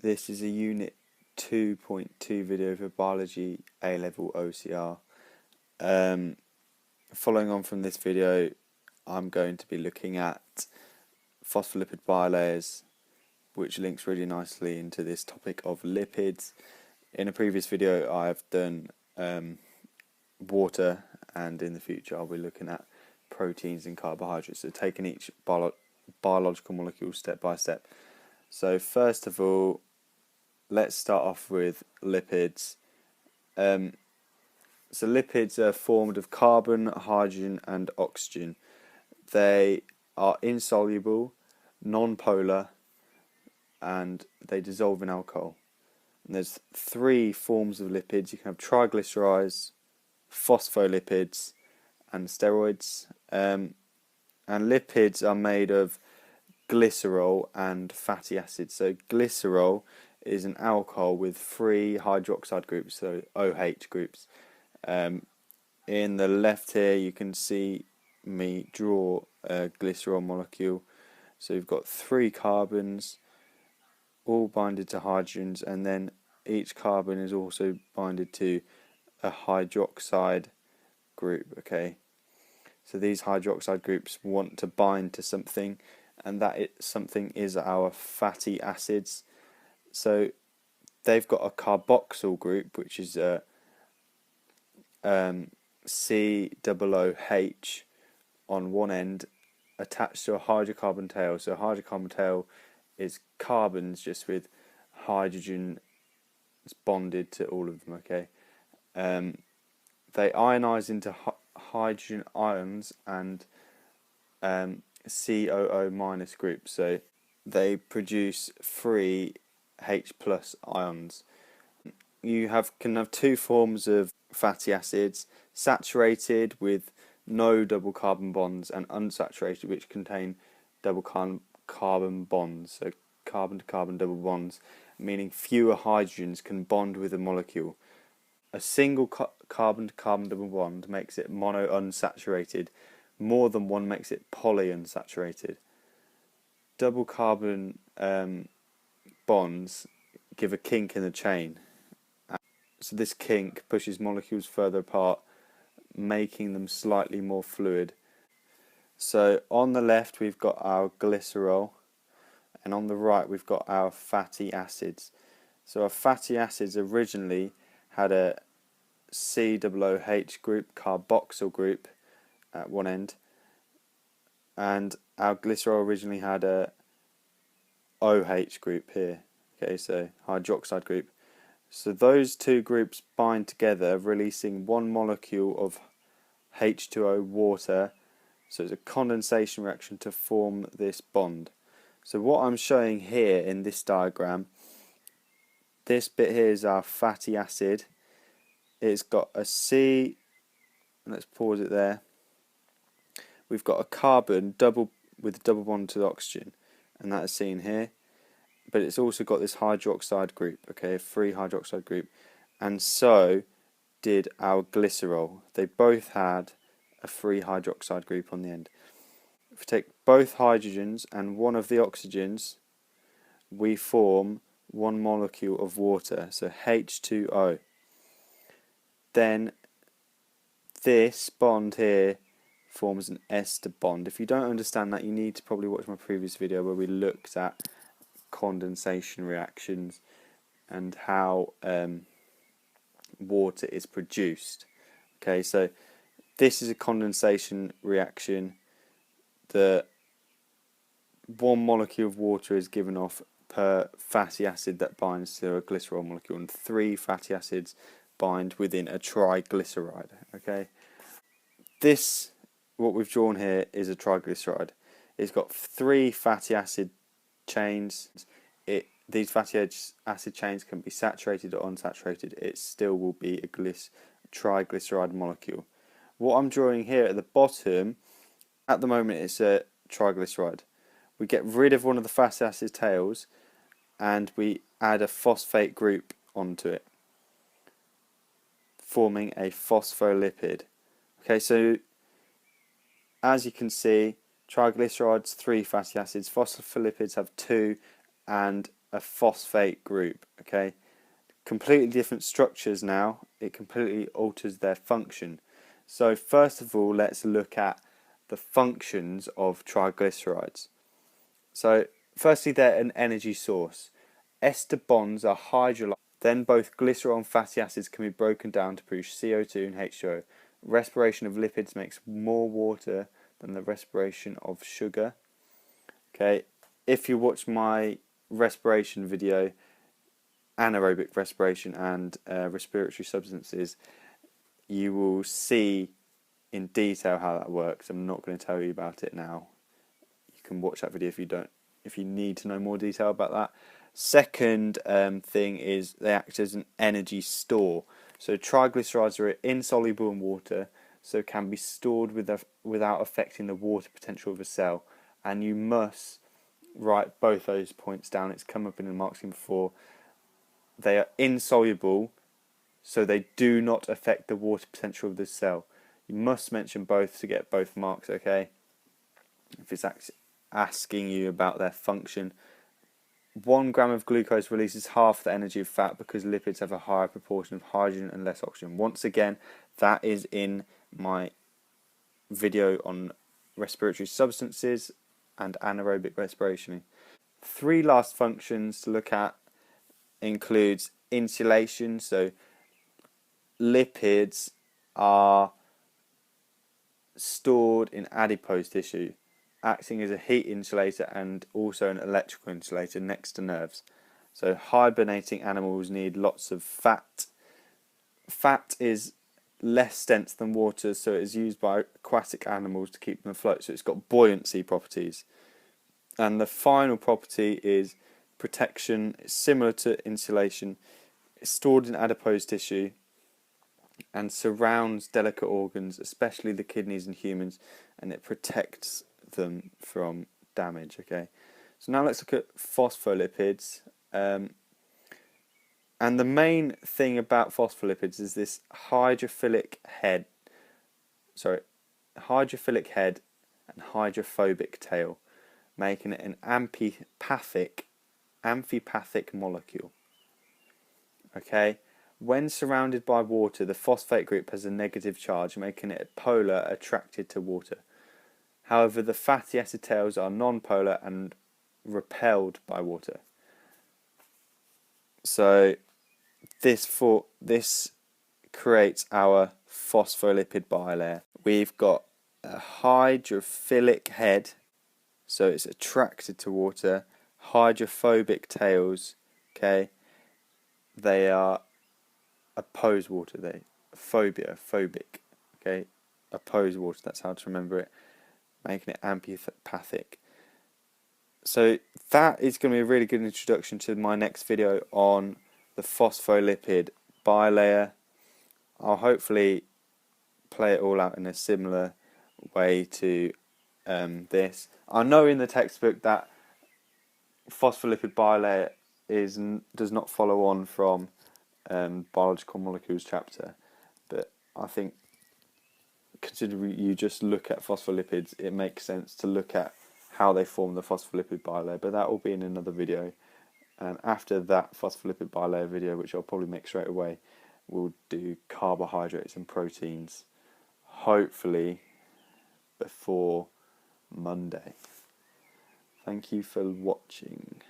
This is a Unit 2.2 video for Biology A-Level OCR. Following on from this video, I'm going to be looking at phospholipid bilayers, which links really nicely into this topic of lipids. In a previous video I've done water, and in the future I'll be looking at proteins and carbohydrates, so taking each biological molecule step by step. So first of all, let's start off with lipids. So lipids are formed of carbon, hydrogen and oxygen. They are insoluble, non-polar, and they dissolve in alcohol. And there's three forms of lipids. You can have triglycerides, phospholipids and steroids. And lipids are made of glycerol and fatty acids. So glycerol is an alcohol with three hydroxide groups, so OH groups. In the left here you can see me draw a glycerol molecule. So you've got three carbons all binded to hydrogens, and then each carbon is also binded to a hydroxide group. Okay, so these hydroxide groups want to bind to something, and something is our fatty acids. So they've got a carboxyl group, which is a COOH on one end attached to a hydrocarbon tail. So a hydrocarbon tail is carbons just with hydrogen bonded to all of them. Okay, they ionize into hydrogen ions and COO minus groups, so they produce free H plus ions. You can have two forms of fatty acids: saturated with no double carbon bonds, and unsaturated, which contain double carbon bonds. So carbon to carbon double bonds, meaning fewer hydrogens can bond with a molecule. A single carbon to carbon double bond makes it mono unsaturated. More than one makes it poly unsaturated. Double carbon bonds give a kink in the chain. So this kink pushes molecules further apart, making them slightly more fluid. So on the left we've got our glycerol, and on the right we've got our fatty acids. So our fatty acids originally had a COOH group, carboxyl group at one end, and our glycerol originally had a OH group here. Okay, so hydroxide group. So those two groups bind together, releasing one molecule of H2O water. So it's a condensation reaction to form this bond. So what I'm showing here in this diagram, this bit here is our fatty acid. It's got a C, let's pause it there. We've got a carbon with a double bond to the oxygen, and that is seen here. But it's also got this hydroxide group, okay, a free hydroxide group, and so did our glycerol. They both had a free hydroxide group on the end. If we take both hydrogens and one of the oxygens, we form one molecule of water, so H2O. Then this bond here forms an ester bond. If you don't understand that, you need to probably watch my previous video where we looked at condensation reactions and how water is produced. Okay, so this is a condensation reaction. The one molecule of water is given off per fatty acid that binds to a glycerol molecule, and three fatty acids bind within a triglyceride. Okay, this, what we've drawn here, is a triglyceride. It's got three fatty acid chains. These fatty acid chains can be saturated or unsaturated. It still will be a triglyceride molecule. What I'm drawing here at the bottom, at the moment, it's a triglyceride. We get rid of one of the fatty acid tails and we add a phosphate group onto it, forming a phospholipid. Okay, so as you can see, triglycerides, three fatty acids, phospholipids have two, and a phosphate group, okay? Completely different structures now. It completely alters their function. So first of all, let's look at the functions of triglycerides. So firstly, they're an energy source. Ester bonds are hydrolyzed. Then both glycerol and fatty acids can be broken down to produce CO2 and H2O. Respiration of lipids makes more water than the respiration of sugar. Okay, if you watch my respiration video, anaerobic respiration and respiratory substances, you will see in detail how that works. I'm not going to tell you about it now. You can watch that video if you need to know more detail about that. Second thing is they act as an energy store. So triglycerides are insoluble in water, so can be stored without affecting the water potential of a cell. And you must write both those points down. It's come up in the mark scheme before. They are insoluble, so they do not affect the water potential of the cell. You must mention both to get both marks, okay? If it's asking you about their function. 1 gram of glucose releases half the energy of fat because lipids have a higher proportion of hydrogen and less oxygen. Once again, that is in my video on respiratory substances and anaerobic respiration. 3 last functions to look at includes insulation. So lipids are stored in adipose tissue, acting as a heat insulator and also an electrical insulator next to nerves. So hibernating animals need lots of fat. Fat is less dense than water, so it is used by aquatic animals to keep them afloat. So it's got buoyancy properties. And the final property is protection. It's similar to insulation. It's stored in adipose tissue and surrounds delicate organs, especially the kidneys in humans, and it protects them from damage. Okay, so now let's look at phospholipids. And the main thing about phospholipids is this hydrophilic head and hydrophobic tail, making it an amphipathic molecule. Okay, when surrounded by water, the phosphate group has a negative charge, making it polar, attracted to water. However, the fatty acid tails are non-polar and repelled by water. So this creates our phospholipid bilayer. We've got a hydrophilic head, so it's attracted to water. Hydrophobic tails, okay, they are oppose water. Phobic, okay, oppose water. That's how to remember it, making it amphipathic. So that is going to be a really good introduction to my next video on the phospholipid bilayer. I'll hopefully play it all out in a similar way to this. I know in the textbook that phospholipid bilayer does not follow on from biological molecules chapter, but I think considering you just look at phospholipids, it makes sense to look at how they form the phospholipid bilayer, but that will be in another video. And after that phospholipid bilayer video, which I'll probably make straight away, we'll do carbohydrates and proteins, hopefully before Monday. Thank you for watching.